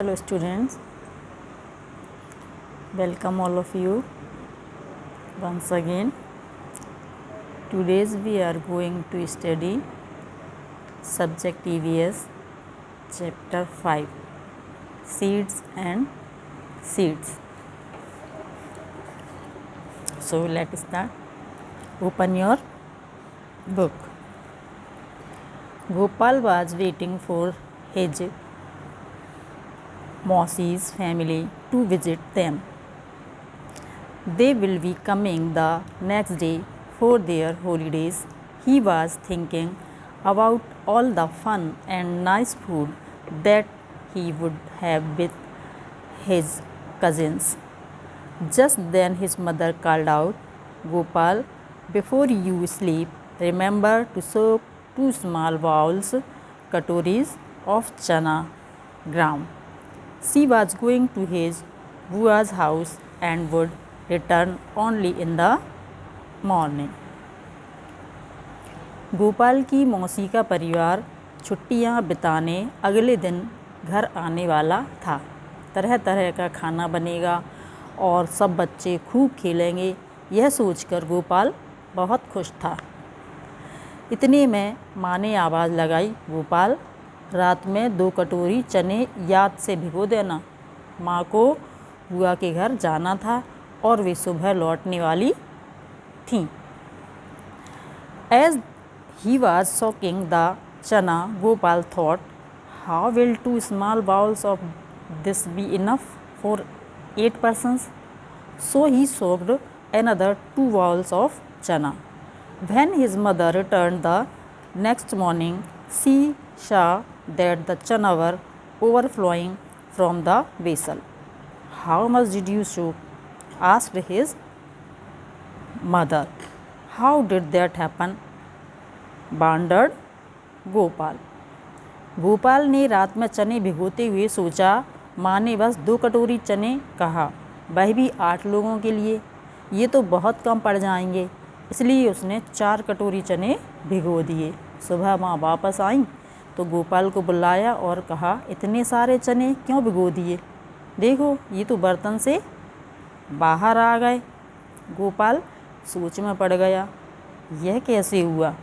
Hello students, welcome all of you once again. Today's we are going to study subject EVS chapter 5 seeds and seeds. So let's start. Open your book. Gopal was waiting for his Mausy's family to visit them. They will be coming the next day for their holidays. He was thinking about all the fun and nice food that he would have with his cousins. Just then his mother called out, "Gopal, before you sleep, remember to soak 2 small bowls, katoris of chana gram." She was going to his bua's house and would return only in the morning. Gopal की मौसी का परिवार छुट्टियां बिताने अगले दिन घर आने वाला था। तरह तरह का खाना बनेगा और सब बच्चे खूब खेलेंगे, यह सोचकर गोपाल बहुत खुश था। इतने में माँ ने आवाज़ लगाई, "गोपाल, रात में 2 कटोरी चने याद से भिगो देना। माँ को बुआ के घर जाना था और वे सुबह लौटने वाली थीं।" As he was soaking the chana, Gopal thought, "How will 2 small bowls of this be enough for 8 persons?" So he soaked another 2 bowls of chana. When his mother returned the next morning, she saw that the chana were overflowing from the vessel. "How much did you soak?" asked his mother. "How did that happen?" wondered Gopal. Gopal ने रात में चने भिगोते हुए सोचा, माँ ने बस 2 कटोरी चने कहा, वह भी 8 लोगों के लिए, ये तो बहुत कम पड़ जाएंगे। इसलिए उसने 4 कटोरी चने भिगो दिए। सुबह माँ वापस आईं तो गोपाल को बुलाया और कहा, "इतने सारे चने क्यों भिगो दिए? देखो, ये तो बर्तन से बाहर आ गए।" गोपाल सोच में पड़ गया, यह कैसे हुआ?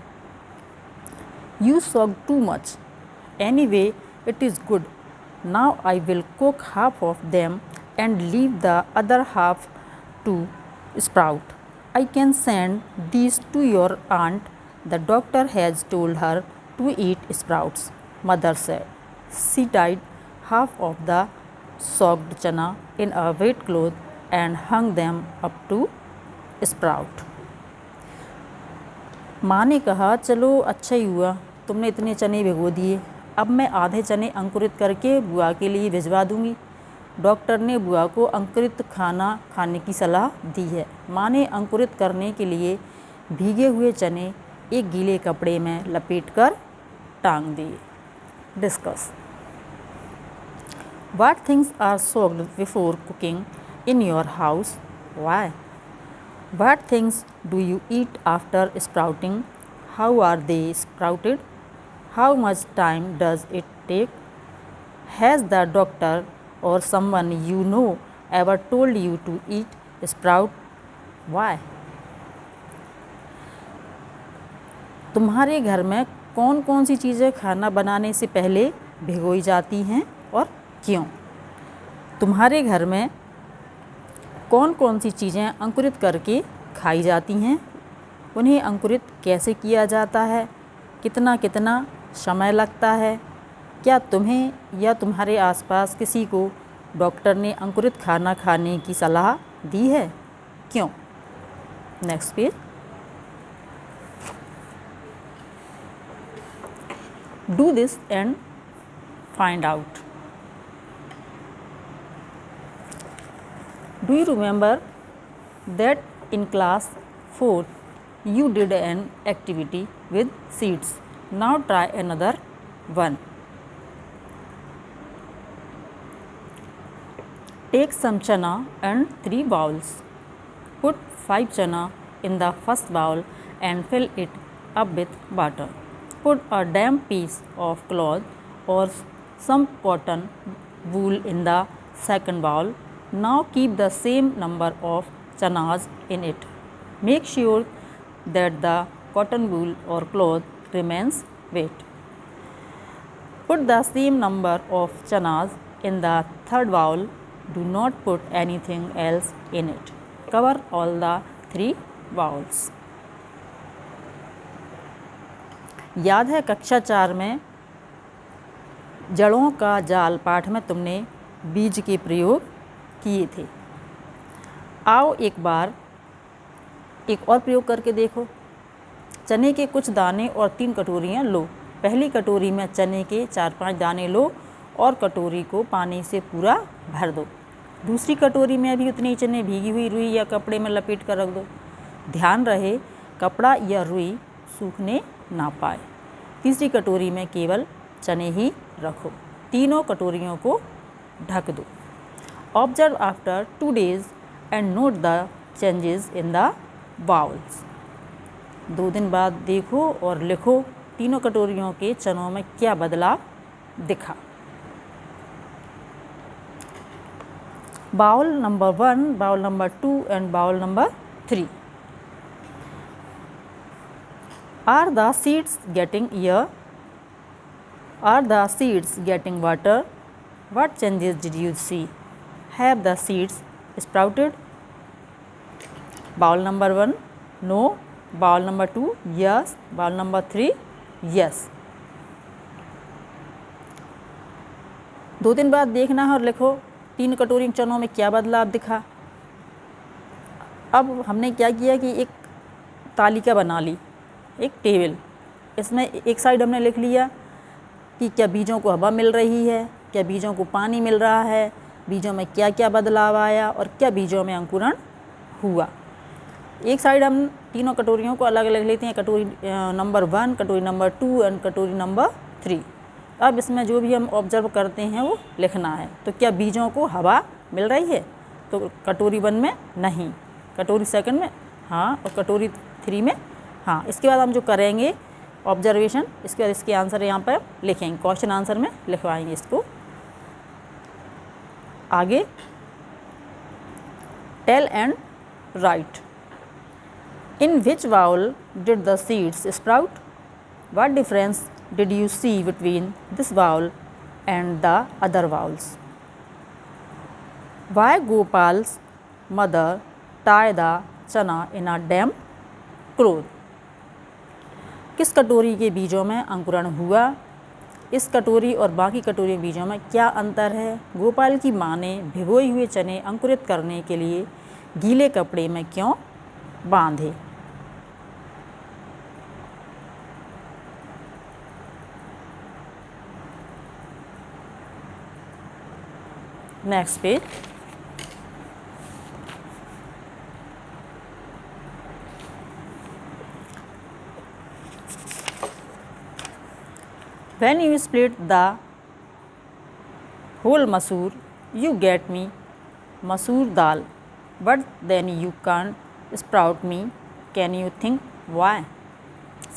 "You soaked too much. Anyway, it is good. Now I will cook half of them and leave the other half to sprout. I can send these to your aunt. The doctor has told her to eat sprouts," mother said. She tied half of the soaked chana in a wet cloth and hung them up to sprout. माँ ने कहा, "चलो अच्छा ही हुआ, तुमने इतने चने भिगो दिए। अब मैं आधे चने अंकुरित करके बुआ के लिए भिजवा दूंगी। डॉक्टर ने बुआ को अंकुरित खाना खाने की सलाह दी है।" माँ ने अंकुरित करने के लिए भीगे हुए चने एक गीले कपड़े में लपेटकर टांग दिए। Discuss What things are soaked before cooking in your house? Why? What things do you eat after sprouting? How are they sprouted? How much time does it take? Has the doctor or someone you know ever told you to eat sprout? Why? तुम्हारे घर में कौन कौन सी चीज़ें खाना बनाने से पहले भिगोई जाती हैं और क्यों? तुम्हारे घर में कौन कौन सी चीज़ें अंकुरित करके खाई जाती हैं? उन्हें अंकुरित कैसे किया जाता है? कितना कितना समय लगता है? क्या तुम्हें या तुम्हारे आसपास किसी को डॉक्टर ने अंकुरित खाना खाने की सलाह दी है? क्यों? Next page. Do this and find out. Do you remember that in class 4 you did an activity with seeds? Now try another one. Take some chana and 3 bowls. Put 5 chana in the first bowl and fill it up with water. Put a damp piece of cloth or some cotton wool in the second bowl. Now keep the same number of chanas in it. Make sure that the cotton wool or cloth remains wet. Put the same number of chanas in the third bowl. Do not put anything else in it. Cover all the 3 bowls. याद है कक्षा 4 में जड़ों का जाल पाठ में तुमने बीज के प्रयोग किए थे। आओ एक बार एक और प्रयोग करके देखो। चने के कुछ दाने और 3 कटोरियाँ लो। पहली कटोरी में चने के 4-5 दाने लो और कटोरी को पानी से पूरा भर दो। दूसरी कटोरी में भी उतनी चने भीगी हुई रुई या कपड़े में लपेट कर रख दो। ध्यान रहे कपड़ा या रुई सूखने ना पाए। तीसरी कटोरी में केवल चने ही रखो। तीनों कटोरियों को ढक दो। Observe after 2 days and note the changes in the bowls. 2 दिन बाद देखो और लिखो तीनों कटोरियों के चनों में क्या बदलाव दिखा। Bowl number 1, bowl number 2 and bowl number 3। Are the seeds getting air? Are the seeds getting water? What changes did you see? Have the seeds sprouted? Bowl number 1, no. Bowl number 2, yes. Bowl number 3, yes. 2 दिन बाद देखना है और लिखो 3 कटोरी चनों में क्या बदलाव दिखा। अब हमने क्या किया कि एक तालिका बना ली, एक टेबल। इसमें एक साइड हमने लिख लिया कि क्या बीजों को हवा मिल रही है, क्या बीजों को पानी मिल रहा है, बीजों में क्या क्या बदलाव आया और क्या बीजों में अंकुरण हुआ। एक साइड हम तीनों कटोरियों को अलग अलग लेते हैं, कटोरी नंबर 1, कटोरी नंबर 2 एंड कटोरी नंबर 3। अब इसमें जो भी हम ऑब्जर्व करते हैं वो लिखना है। तो क्या बीजों को हवा मिल रही है? तो कटोरी 1 में नहीं, कटोरी 2 में हाँ, और कटोरी 3 में हाँ। इसके बाद हम जो करेंगे ऑब्जर्वेशन, इसके बाद इसके आंसर यहाँ पर लिखेंगे, क्वेश्चन आंसर में लिखवाएंगे इसको। आगे tell and write. In which bowl did the seeds sprout? What difference did you see between this bowl and the other bowls? Why Gopal's mother tie the chana in a damp cloth? किस कटोरी के बीजों में अंकुरण हुआ? इस कटोरी और बाकी कटोरी बीजों में क्या अंतर है? गोपाल की माँ ने भिगोए हुए चने अंकुरित करने के लिए गीले कपड़े में क्यों बांधे? Next page. When you split the whole masoor, you get me masoor dal, but then you can't sprout me. Can you think why?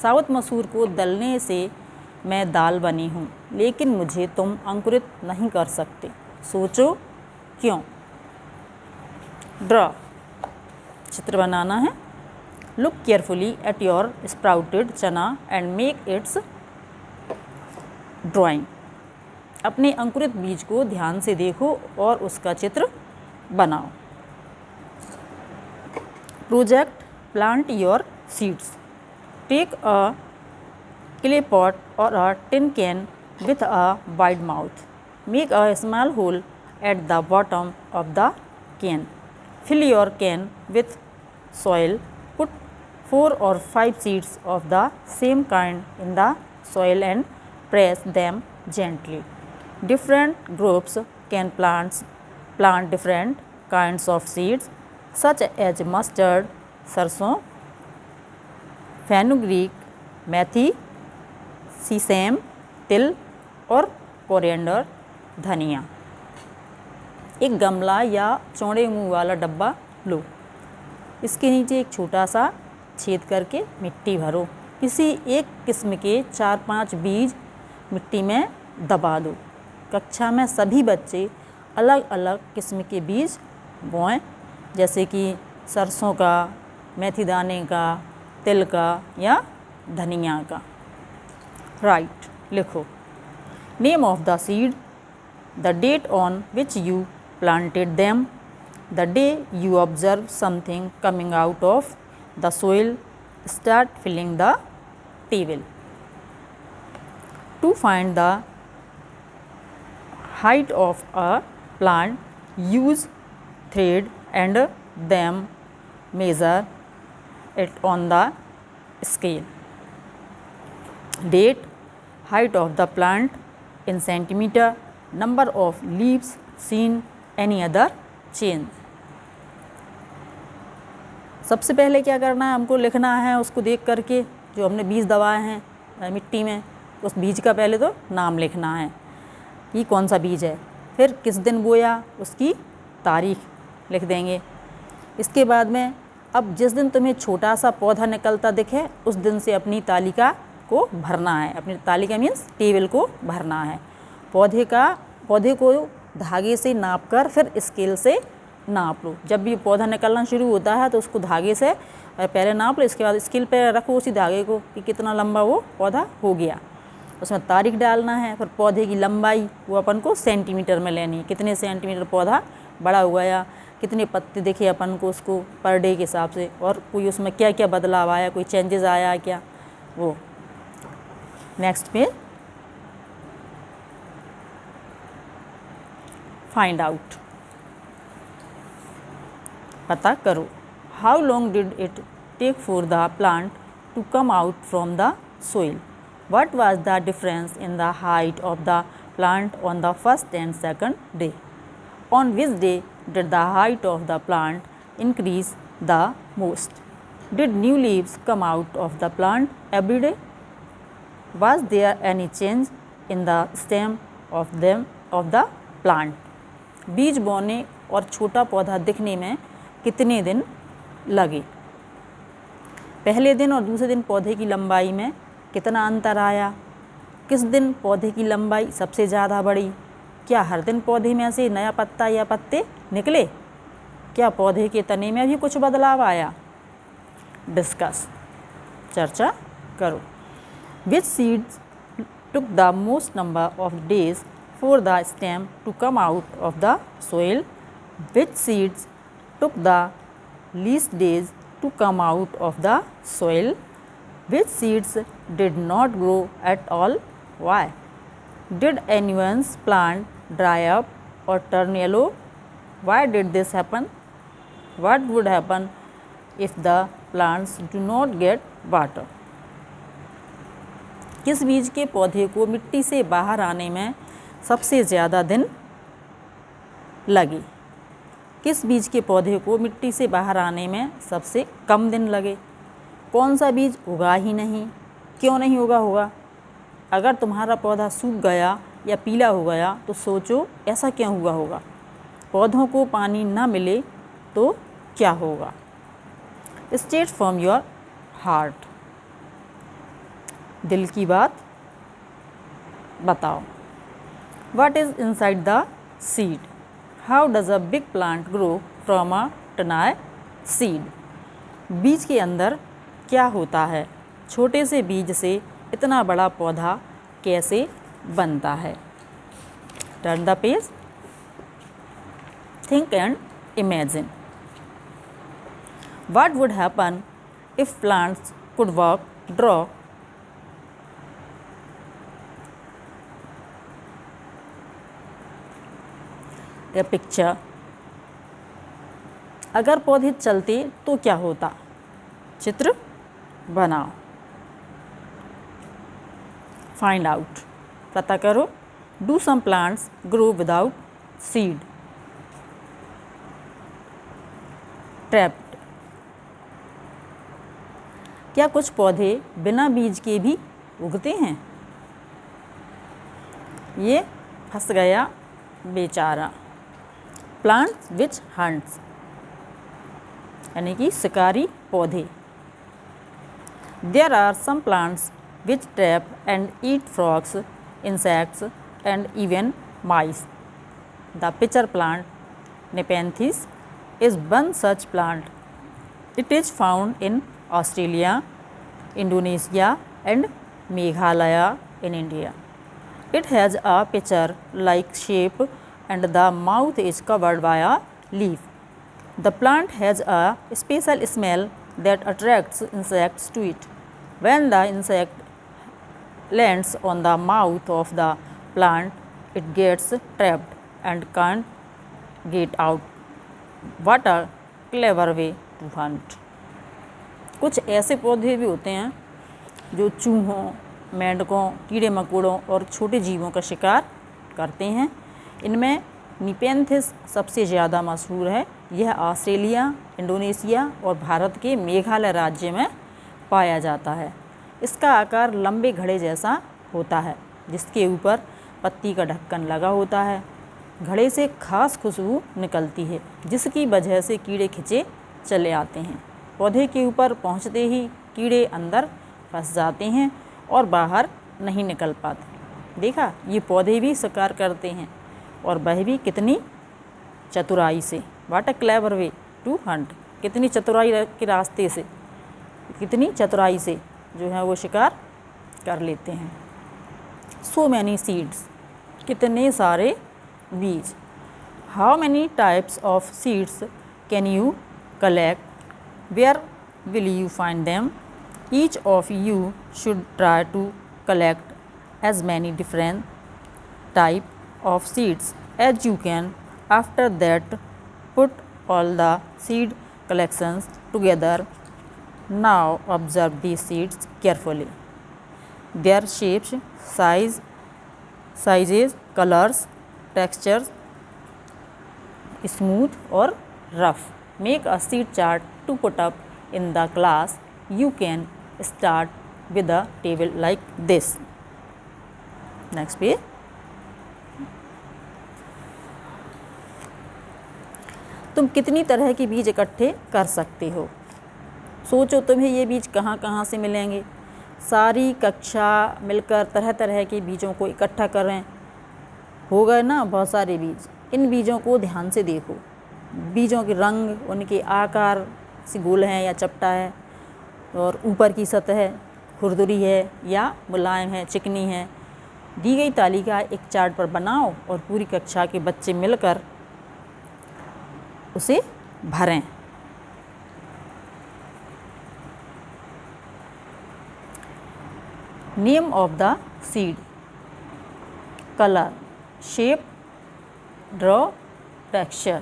साबुत मसूर को दलने से मैं दाल बनी हूँ, लेकिन मुझे तुम अंकुरित नहीं कर सकते। सोचो क्यों? ड्रॉ, चित्र बनाना है। Look carefully at your sprouted चना एंड मेक इट्स ड्राइंग। अपने अंकुरित बीज को ध्यान से देखो और उसका चित्र बनाओ। Project plant your seeds. Take a clay pot or a tin can with a wide mouth. Make a small hole at the bottom of the can. Fill your can with soil. Put 4 or 5 seeds of the same kind in the soil and press them gently. Different groups can plant different kinds of seeds such as mustard, sarson, fenugreek, methi, sesame, तिल और coriander, धनिया। एक गमला या चौड़े मुंह वाला डब्बा लो। इसके नीचे एक छोटा सा छेद करके मिट्टी भरो। किसी एक किस्म के 4-5 बीज मिट्टी में दबा दो। कक्षा में सभी बच्चे अलग अलग किस्म के बीज बोएं, जैसे कि सरसों का, मेथी दाने का, तिल का या धनिया का। राइट, लिखो name of the seed, the date on which you planted them, the day you observe something coming out of the soil, start filling the table. To find the height of a plant, use thread and then measure it on the scale. Date, height of the plant in centimeter, number of leaves seen, any other change. सबसे पहले क्या करना है, हमको लिखना है उसको देख करके जो हमने बीज दबाए हैं मिट्टी में, उस बीज का पहले तो नाम लिखना है कि कौन सा बीज है, फिर किस दिन बोया उसकी तारीख लिख देंगे। इसके बाद में अब जिस दिन तुम्हें छोटा सा पौधा निकलता दिखे उस दिन से अपनी तालिका को भरना है, अपनी तालिका मीन्स टेबल को भरना है। पौधे को धागे से नाप कर फिर स्केल से नाप लो। जब भी पौधा निकलना शुरू होता है तो उसको धागे से पहले नाप लो, इसके बाद स्केल पे रखो उसी धागे को कि कितना लंबा वो पौधा हो गया। उसमें तारीख डालना है, फिर पौधे की लंबाई वो अपन को सेंटीमीटर में लेनी है, कितने सेंटीमीटर पौधा बड़ा हुआ या कितने पत्ते दिखे अपन को उसको पर डे के हिसाब से, और कोई उसमें क्या क्या बदलाव आया, कोई चेंजेस आया क्या, वो। नेक्स्ट पे फाइंड आउट, पता करो। How long did it take for the plant to come out from the soil? What was the difference in the height of the plant on the first and second day? On which day did the height of the plant increase the most? Did new leaves come out of the plant every day? Was there any change in the stem of the plant? बीज बोने और छोटा पौधा दिखने में कितने दिन लगे? पहले दिन और दूसरे दिन पौधे की लंबाई में कितना अंतर आया? किस दिन पौधे की लंबाई सबसे ज़्यादा बढ़ी? क्या हर दिन पौधे में से नया पत्ता या पत्ते निकले? क्या पौधे के तने में भी कुछ बदलाव आया? डिस्कस, चर्चा करो। Which seeds took the most number of days for the stem to come out of the soil? Which seeds took the least days to come out of the soil? Which seeds did not grow at all? Why? Did anyone's plant dry up or turn yellow? Why did this happen? What would happen if the plants do not get water? किस बीज के पौधे को मिट्टी से बाहर आने में सबसे ज़्यादा दिन लगे? किस बीज के पौधे को मिट्टी से बाहर आने में सबसे कम दिन लगे? कौन सा बीज उगा ही नहीं? क्यों नहीं उगा होगा? अगर तुम्हारा पौधा सूख गया या पीला हो गया तो सोचो ऐसा क्यों हुआ होगा? पौधों को पानी ना मिले तो क्या होगा? स्टेट फ्रॉम योर हार्ट, दिल की बात बताओ। What is inside the seed? How does a big plant grow from a tiny seed? बीज के अंदर क्या होता है? छोटे से बीज से इतना बड़ा पौधा कैसे बनता है? Turn the page, think and imagine. What would happen if plants could walk? Draw. A picture. अगर पौधे चलते तो क्या होता? चित्र बनाओ। Find out. पता करो। Do some plants grow without seed? Trapped. क्या कुछ पौधे बिना बीज के भी उगते हैं? ये फंस गया बेचारा। प्लांट्स विच हंट्स, यानी कि शिकारी पौधे। There are some plants which trap and eat frogs, insects and even mice. The pitcher plant, Nepenthes, is one such plant. It is found in Australia, Indonesia and Meghalaya in India. It has a pitcher-like shape and the mouth is covered by a leaf. The plant has a special smell that attracts insects to it. When the insect lands on the mouth of the plant, it gets trapped and can't get out. What a clever way to hunt. कुछ ऐसे पौधे भी होते हैं जो चूहों, मेंढकों, कीड़े मकोड़ों और छोटे जीवों का शिकार करते हैं। इनमें निपेंथिस सबसे ज़्यादा मशहूर है। यह ऑस्ट्रेलिया, इंडोनेशिया और भारत के मेघालय राज्य में पाया जाता है। इसका आकार लंबे घड़े जैसा होता है जिसके ऊपर पत्ती का ढक्कन लगा होता है। घड़े से खास खुशबू निकलती है जिसकी वजह से कीड़े खिंचे चले आते हैं। पौधे के ऊपर पहुंचते ही कीड़े अंदर फंस जाते हैं और बाहर नहीं निकल पाते। देखा, ये पौधे भी शिकार करते हैं और वह भी कितनी चतुराई से। What a clever way to hunt. कितनी चतुराई के रास्ते से, कितनी चतुराई से जो है वो शिकार कर लेते हैं। सो मैनी सीड्स, कितने सारे बीज। How many types of seeds can you collect, where will you find them. Each of you should try to collect as many different type of seeds as you can. After that put all the seed collections together. Now observe these seeds carefully. Their shapes, sizes, colors, textures, smooth or rough. Make a seed chart to put up in the class. You can start with a table like this. Next page. तुम कितनी तरह के बीज इकट्ठे कर सकते हो। सोचो तुम्हें ये बीज कहाँ कहाँ से मिलेंगे। सारी कक्षा मिलकर तरह तरह के बीजों को इकट्ठा कर रहे हैं। हो गए ना बहुत सारे बीज। इन बीजों को ध्यान से देखो। बीजों के रंग, उनके आकार से गोल है या चपटा है, और ऊपर की सतह खुरदुरी है या मुलायम है, चिकनी है। दी गई तालिका एक चार्ट पर बनाओ और पूरी कक्षा के बच्चे मिलकर उसे भरें। Name of the seed, colour, shape, draw, texture.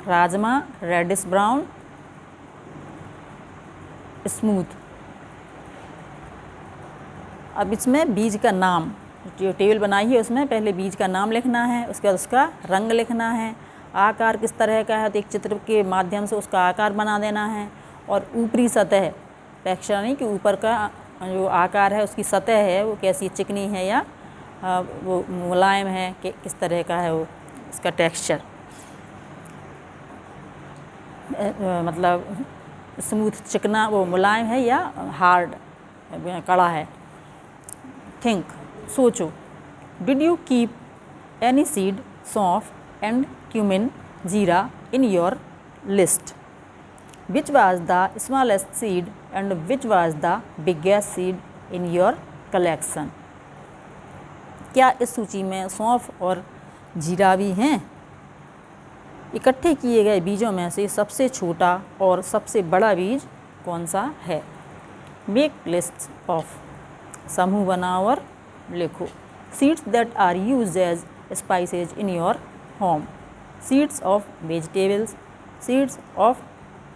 Rajma reddish brown, smooth. अब इसमें बीज का नाम, जो टेबल बनाई है उसमें पहले बीज का नाम लिखना है, उसके बाद उसका रंग लिखना है, आकार किस तरह का है तो एक चित्र के माध्यम से उसका आकार बना देना है, और ऊपरी सतह, टेक्सचर नहीं कि ऊपर का जो आकार है उसकी सतह है वो कैसी, चिकनी है या वो मुलायम है कि किस तरह का है वो इसका टेक्सचर, मतलब स्मूथ चिकना वो मुलायम है या हार्ड कड़ा है। थिंक, सोचो। Did you keep any seed, सौंफ एंड cumin, जीरा in your list? Which was the smallest seed and which was the biggest seed in your collection? क्या इस सूची में सौंफ और जीरा भी हैं? इकट्ठे किए गए बीजों में से सबसे छोटा और सबसे बड़ा बीज कौन सा है? मेक लिस्ट ऑफ, समूह बनाओ और लिखो। Seeds that are used as spices in your home, seeds of vegetables, seeds of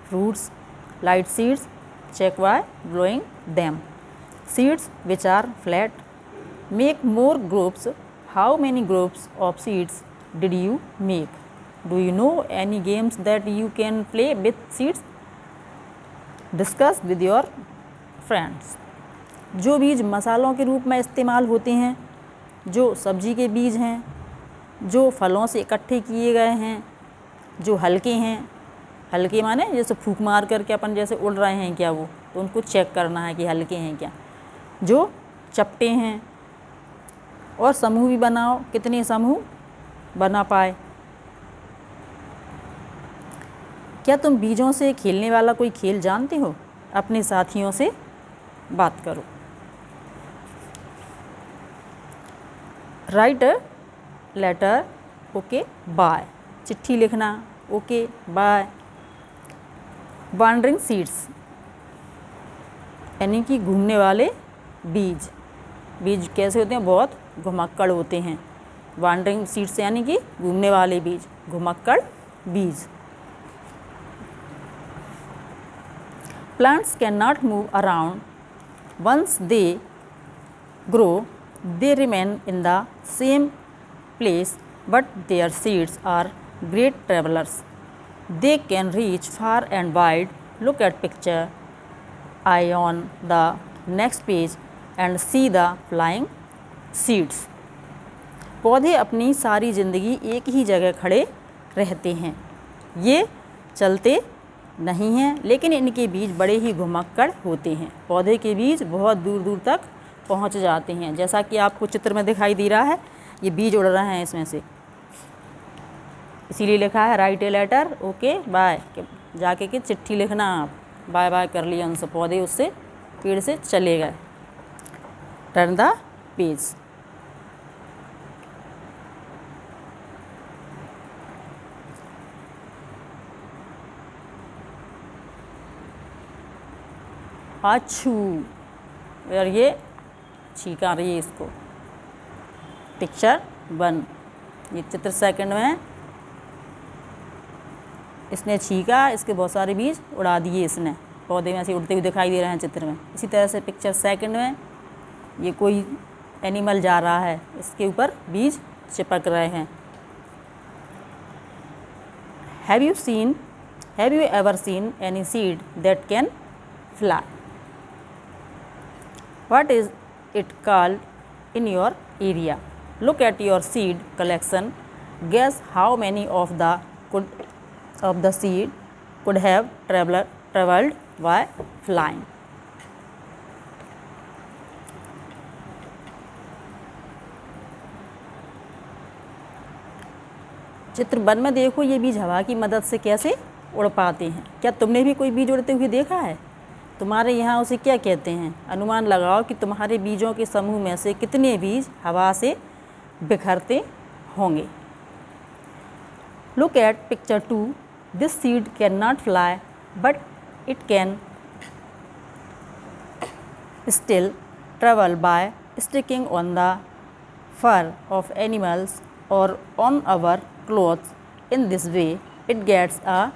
fruits, light seeds, check by blowing them. Seeds which are flat, make more groups. How many groups of seeds did you make? Do you know any games that you can play with seeds? Discuss with your friends. जो बीज मसालों के रूप में इस्तेमाल होते हैं, जो सब्जी के बीज हैं, जो फलों से इकट्ठे किए गए हैं, जो हल्के हैं, हल्के माने जैसे फूंक मार करके अपन जैसे उड़ रहे हैं क्या वो, तो उनको चेक करना है कि हल्के हैं क्या। जो चपटे हैं, और समूह भी बनाओ। कितने समूह? बना पाए। क्या तुम बीजों से खेलने वाला कोई खेल जानते हो? अपने साथियों से बात करो। Write a letter, okay bye, चिट्ठी लिखना, ओके बाय। वांडरिंग सीड्स यानी कि घूमने वाले बीज। बीज कैसे होते हैं? बहुत घुमक्कड़ होते हैं। वांडरिंग सीड्स यानी कि घूमने वाले बीज, घुमक्कड़ बीज। Plants cannot move around. Once they grow, they remain in the same place, but their seeds are great travelers. They can reach far and wide. Look at picture I on the next page and see the flying seeds. पौधे अपनी सारी ज़िंदगी एक ही जगह खड़े रहते हैं। ये चलते नहीं हैं, लेकिन इनके बीज बड़े ही घुमक्कड़ होते हैं। पौधे के बीज बहुत दूर दूर तक पहुंच जाते हैं। जैसा कि आपको चित्र में दिखाई दे रहा है, ये बीज उड़ रहे हैं इसमें से, इसीलिए लिखा है write a letter, okay bye. जाके के चिट्ठी लिखना, आप बाय बाय कर लिया उनसे, पौधे उससे पेड़ से चले गए। Turn the page. अच्छू, और ये छींका रही है इसको। पिक्चर 1, ये चित्र सेकंड में है। इसने छींका, इसके बहुत सारे बीज उड़ा दिए इसने, पौधे में से उड़ते हुए दिखाई दे रहे हैं चित्र में। इसी तरह से पिक्चर सेकंड में ये कोई एनिमल जा रहा है, इसके ऊपर बीज चिपक रहे हैं। Have you ever seen any seed that can fly? What is it called in your area? Look at your seed collection. Guess how many of the seed could have traveled by flying? चित्र 1 में देखो, ये बीज हवा की मदद से कैसे उड़ पाते हैं। क्या तुमने भी कोई बीज उड़ते हुए देखा है? तुम्हारे यहाँ उसे क्या कहते हैं? अनुमान लगाओ कि तुम्हारे बीजों के समूह में से कितने बीज हवा से बिखरते होंगे। Look at picture 2। This seed can not fly but it can still travel by sticking on the fur of animals और on our clothes. In this way it gets a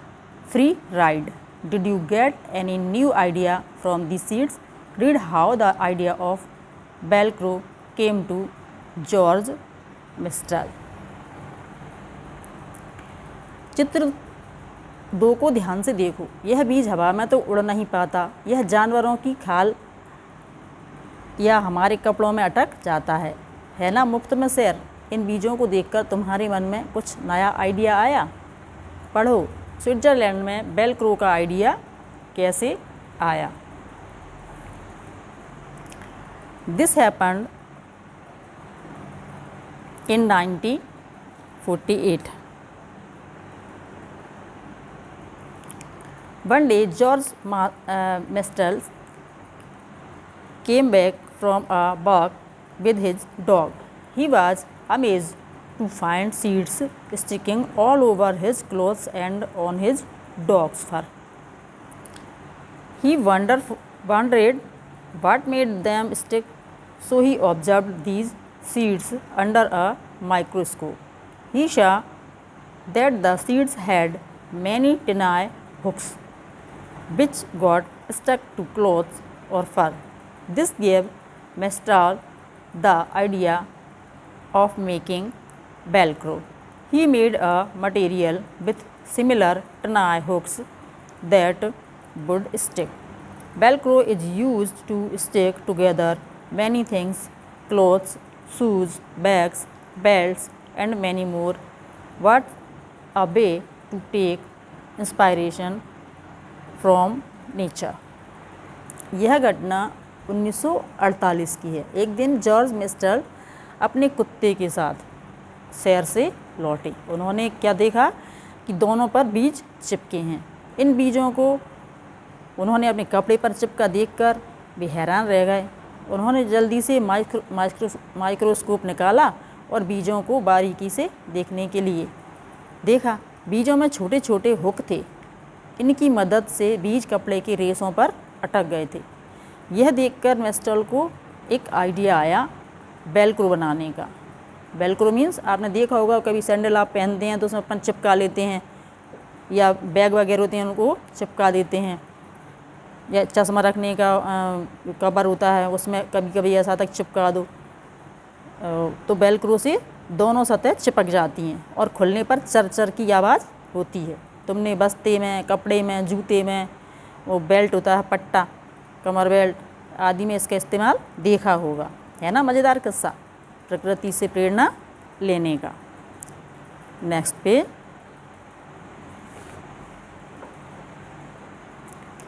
free ride. Did you get any new idea from these seeds? Read how the idea of Velcro came to George Mistral. चित्र 2 को ध्यान से देखो। यह बीज हवा में तो उड़ नहीं पाता, यह जानवरों की खाल या हमारे कपड़ों में अटक जाता है ना मुफ्त में सैर। इन बीजों को देखकर तुम्हारे मन में कुछ नया आइडिया आया? पढ़ो, स्विट्ज़रलैंड में वेलक्रो का आइडिया कैसे आया। This happened in 1948। One day, George Mistral came back from a walk with his dog. He was amazed to find seeds sticking all over his clothes and on his dog's fur. He wondered what made them stick, so he observed these seeds under a microscope. He saw that the seeds had many tiny hooks which got stuck to clothes or fur. This gave Mistral the idea of making Velcro. He made a material with similar tiny hooks that would stick. Velcro is used to stick together many things: clothes, shoes, bags, belts, and many more. What a way to take inspiration from nature. यह घटना 1948 की है। एक दिन George मिस्टल अपने कुत्ते के साथ सैर से लौटे। उन्होंने क्या देखा कि दोनों पर बीज चिपके हैं। इन बीजों को उन्होंने अपने कपड़े पर चिपका देखकर वे हैरान रह गए। उन्होंने जल्दी से माइक्रोस्कोप निकाला और बीजों को बारीकी से देखने के लिए देखा। बीजों में छोटे छोटे हुक थे। इनकी मदद से बीज कपड़े के रेशों पर अटक गए थे। यह देखकर मेस्टल को एक आइडिया आया वेलक्रो बनाने का। वेलक्रो मीन्स आपने देखा होगा, कभी सैंडल आप पहनते हैं तो उसमें अपन चिपका लेते हैं, या बैग वगैरह होते हैं उनको चिपका देते हैं, या चश्मा रखने का कवर होता है उसमें कभी कभी ऐसा तक चिपका दो। तो वेलक्रो से दोनों सतह चिपक जाती हैं और खुलने पर चर चर की आवाज़ होती है। तुमने बस्ते में, कपड़े में, जूते में वो बेल्ट होता है, पट्टा, कमर बेल्ट आदि में इसका इस्तेमाल देखा होगा। है ना मज़ेदार किस्सा, प्रकृति से प्रेरणा लेने का। नेक्स्ट पे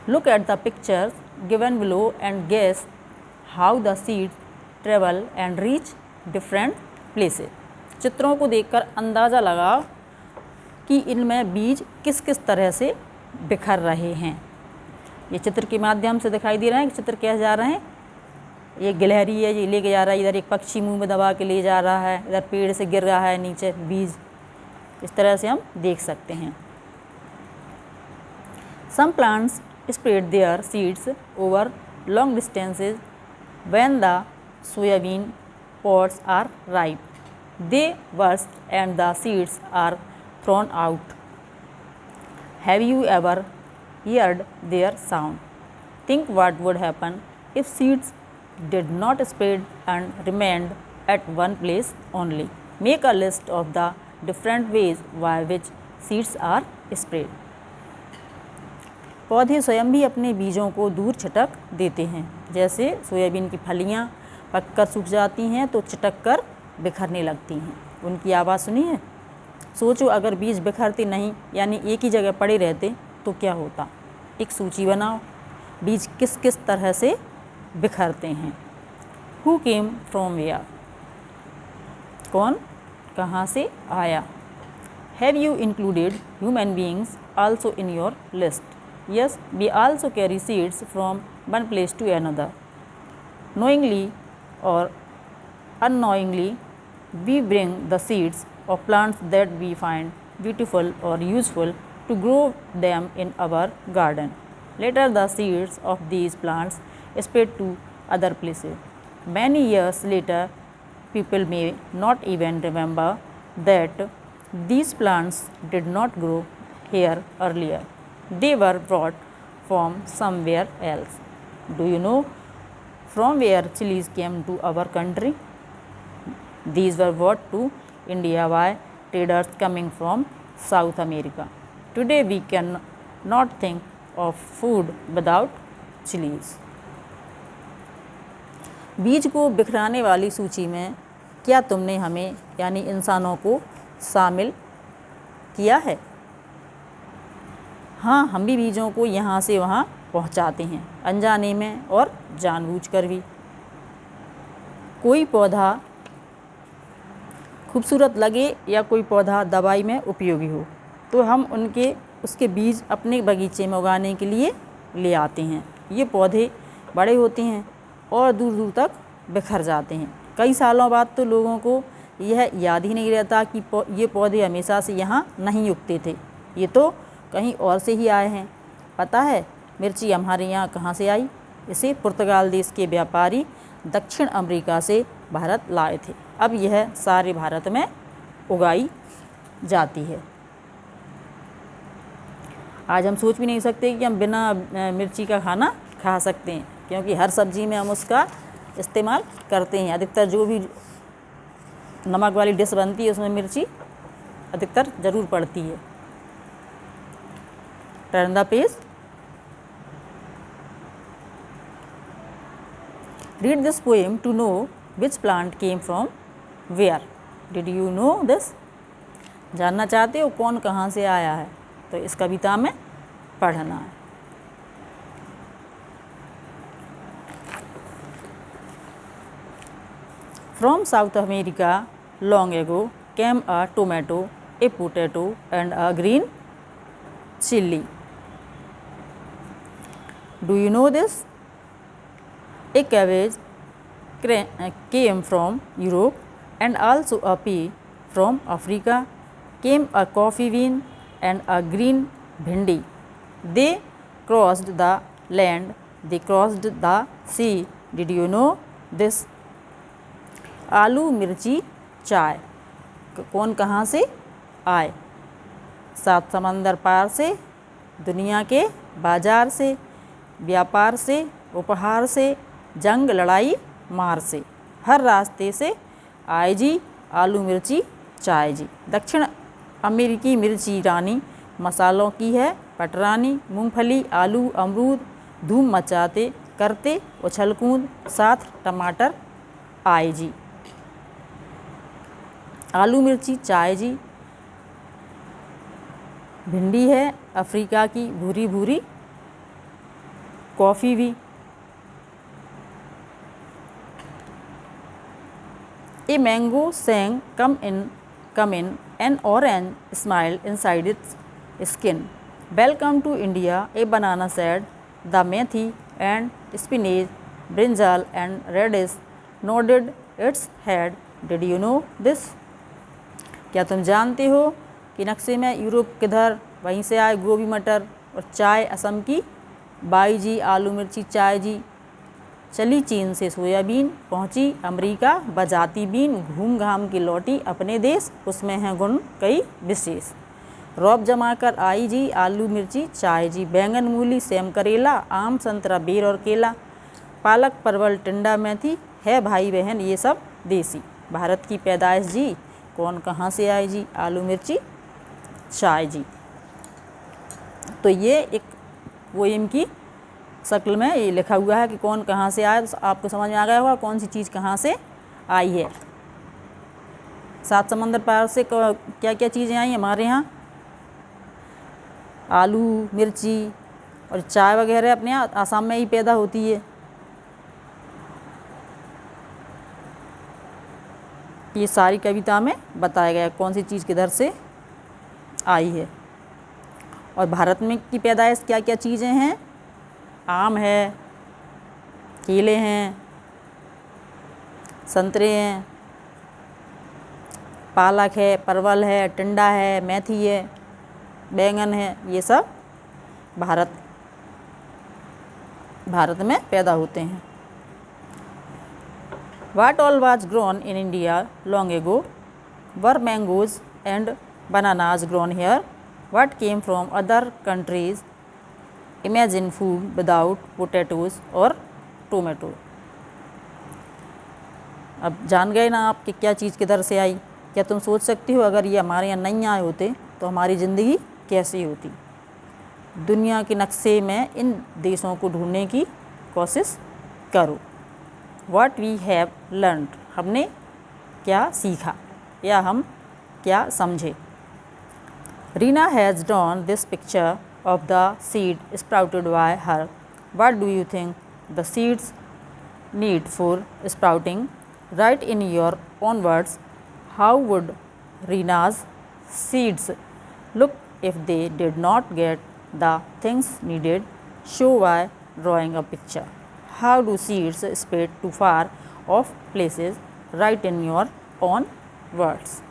look at the pictures given below and guess how the seeds travel and reach different places. चित्रों को देखकर अंदाज़ा लगाओ कि इनमें बीज किस किस तरह से बिखर रहे हैं। ये चित्र के माध्यम से दिखाई दे रहे हैं कि चित्र कैसे जा रहे हैं। ये गिलहरी है, ये लेके जा रहा है, इधर एक पक्षी मुंह में दबा के ले जा रहा है, इधर पेड़ से गिर रहा है नीचे बीज। इस तरह से हम देख सकते हैं। Some plants spread their seeds over long distances when the soybean pods are ripe. They burst and the seeds are thrown out. Have you ever heard their sound? Think what would happen if seeds did not spread and remained at one place only. Make a list of the different ways by which seeds are spread. पौधे स्वयं भी अपने बीजों को दूर छिटक देते हैं। जैसे सोयाबीन की फलियां पककर सूख जाती हैं तो चिटक कर बिखरने लगती हैं। उनकी आवाज़ सुनी है? सोचो अगर बीज बिखरते नहीं, यानी एक ही जगह पड़े रहते तो क्या होता। एक सूची बनाओ, बीज किस किस तरह से बिखरते हैं। हु केम फ्रॉम वेयर, कौन कहाँ से आया। Have you included human beings also in your list. Yes, we also carry seeds from one place to another. Knowingly or unknowingly, we bring the seeds of plants that we find beautiful or useful to grow them in our garden. Later, the seeds of these plants spread to other places. Many years later, people may not even remember that these plants did not grow here earlier. They were brought from somewhere else. Do you know from where chilies came to our country? These were brought to India by traders coming from South America. Today we cannot think of food without chilies. बीज को बिखराने वाली सूची में क्या तुमने हमें यानी इंसानों को शामिल किया है? हाँ, हम भी बीजों को यहाँ से वहाँ पहुँचाते हैं, अनजाने में और जानबूझकर भी। कोई पौधा खूबसूरत लगे या कोई पौधा दवाई में उपयोगी हो तो हम उसके बीज अपने बगीचे में उगाने के लिए ले आते हैं। ये पौधे बड़े होते हैं और दूर दूर तक बिखर जाते हैं। कई सालों बाद तो लोगों को यह याद ही नहीं रहता कि ये पौधे हमेशा से यहाँ नहीं उगते थे, ये तो कहीं और से ही आए हैं। पता है मिर्ची हमारे यहाँ कहाँ से आई? इसे पुर्तगाल देश के व्यापारी दक्षिण अमेरिका से भारत लाए थे। अब यह सारे भारत में उगाई जाती है। आज हम सोच भी नहीं सकते कि हम बिना मिर्ची का खाना खा सकते हैं, क्योंकि हर सब्ज़ी में हम उसका इस्तेमाल करते हैं। अधिकतर जो भी नमक वाली डिश बनती है उसमें मिर्ची अधिकतर ज़रूर पड़ती है। Turn the page. Read this poem to know which plant came from where. Did you know this? जानना चाहते हो कौन कहाँ से आया है? तो इस कविता में पढ़ना है। From South America, long ago, came a tomato, a potato, and a green chili. Do you know this? A cabbage came from Europe, and also a pea from Africa. Came a coffee bean and a green bhindi. They crossed the land, they crossed the sea. Did you know this? आलू मिर्ची चाय कौन कहाँ से आए? सात समंदर पार से, दुनिया के बाजार से, व्यापार से, उपहार से, जंग लड़ाई मार से, हर रास्ते से आए जी आलू मिर्ची चाय जी। दक्षिण अमेरिकी मिर्ची रानी, मसालों की है पटरानी। मूंगफली, आलू, अमरूद धूम मचाते करते उछल कूद, साथ टमाटर आए जी। आलू मिर्ची चाय जी। भिंडी है अफ्रीका की भूरी भूरी, कॉफ़ी भी। A mango sang, come in, an orange smiled inside its skin. Welcome to India, a banana said. The methi and spinach, brinjal and radish nodded its head. Did you know this? क्या तुम जानते हो कि नक्शे में Europe किधर, वहीं से आए गोभी मटर, और चाय असम की बाई जी आलू मिर्ची चाय जी। चली चीन से सोयाबीन, पहुंची अमेरिका बजाती बीन, घूम घाम के लौटी अपने देश, उसमें हैं गुण कई विशेष। रौब जमा कर आई जी आलू मिर्ची चाय जी। बैंगन मूली सेम करेला, आम संतरा बेर और केला, पालक परवल टिंडा मेथी है भाई बहन ये सब देसी। भारत की पैदाइश जी, कौन कहाँ से आए जी आलू मिर्ची चाय जी। तो ये एक पोएम की शक्ल में ये लिखा हुआ है कि कौन कहाँ से आया। तो आपको समझ में आ गया होगा कौन सी चीज़ कहाँ से आई है। सात समंदर पार से क्या क्या चीज़ें आई हमारे यहाँ, आलू मिर्ची और चाय वगैरह अपने यहाँ आसाम में ही पैदा होती है। ये सारी कविता में बताया गया कौन सी चीज़ किधर से आई है। और भारत में की पैदाइश क्या क्या चीज़ें हैं, आम है, केले हैं, संतरे हैं, पालक है, परवल है, टिंडा है, मेथी है, बैंगन है, ये सब भारत में पैदा होते हैं। What all was grown in India long ago? Were mangoes and bananas grown here? What came from other countries? Imagine food without potatoes or tomato. अब जान गए ना आप कि क्या चीज़ किधर से आई। क्या तुम सोच सकती हो अगर ये हमारे यहाँ नहीं आए होते तो हमारी ज़िंदगी कैसी होती। दुनिया के नक्शे में इन देशों को ढूंढने की कोशिश करो। What we have learned, हमने क्या सीखा या हम क्या समझे। Reena has drawn this picture of the seed sprouted by her. What do you think the seeds need for sprouting? Write in your own words, how would Reena's seeds look if they did not get the things needed? Show by drawing a picture. How do seeds spread to far off places? Write in your own words.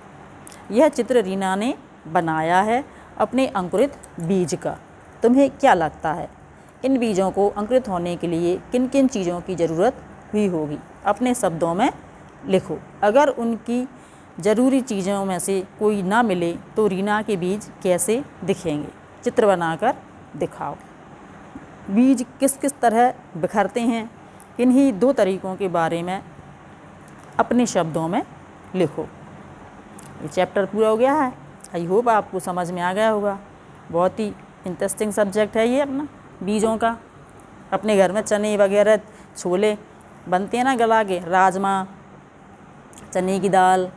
यह चित्र रीना ने बनाया है अपने अंकुरित बीज का। तुम्हें क्या लगता है इन बीजों को अंकुरित होने के लिए किन किन चीज़ों की ज़रूरत हुई होगी? अपने शब्दों में लिखो। अगर उनकी ज़रूरी चीज़ों में से कोई ना मिले तो रीना के बीज कैसे दिखेंगे? चित्र बनाकर दिखाओ। बीज किस किस तरह बिखरते हैं, इन्हीं दो तरीक़ों के बारे में अपने शब्दों में लिखो। ये चैप्टर पूरा हो गया है। आई होप आपको समझ में आ गया होगा। बहुत ही इंटरेस्टिंग सब्जेक्ट है ये अपना बीजों का। अपने घर में चने वगैरह छोले बनते हैं ना गला के, राजमा, चने की दाल,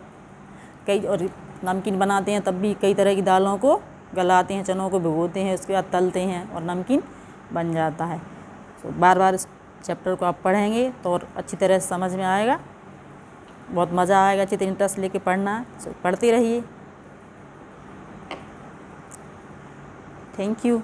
कई और नमकीन बनाते हैं तब भी कई तरह की दालों को गलाते हैं, चनों को भिगोते हैं, उसके बाद तलते हैं और नमकीन बन जाता है। तो बार बार इस चैप्टर को आप पढ़ेंगे तो और अच्छी तरह से समझ में आएगा। बहुत मज़ा आएगा, जितनी इंटरेस्ट लेके पढ़ना है पढ़ते रहिए। Thank you.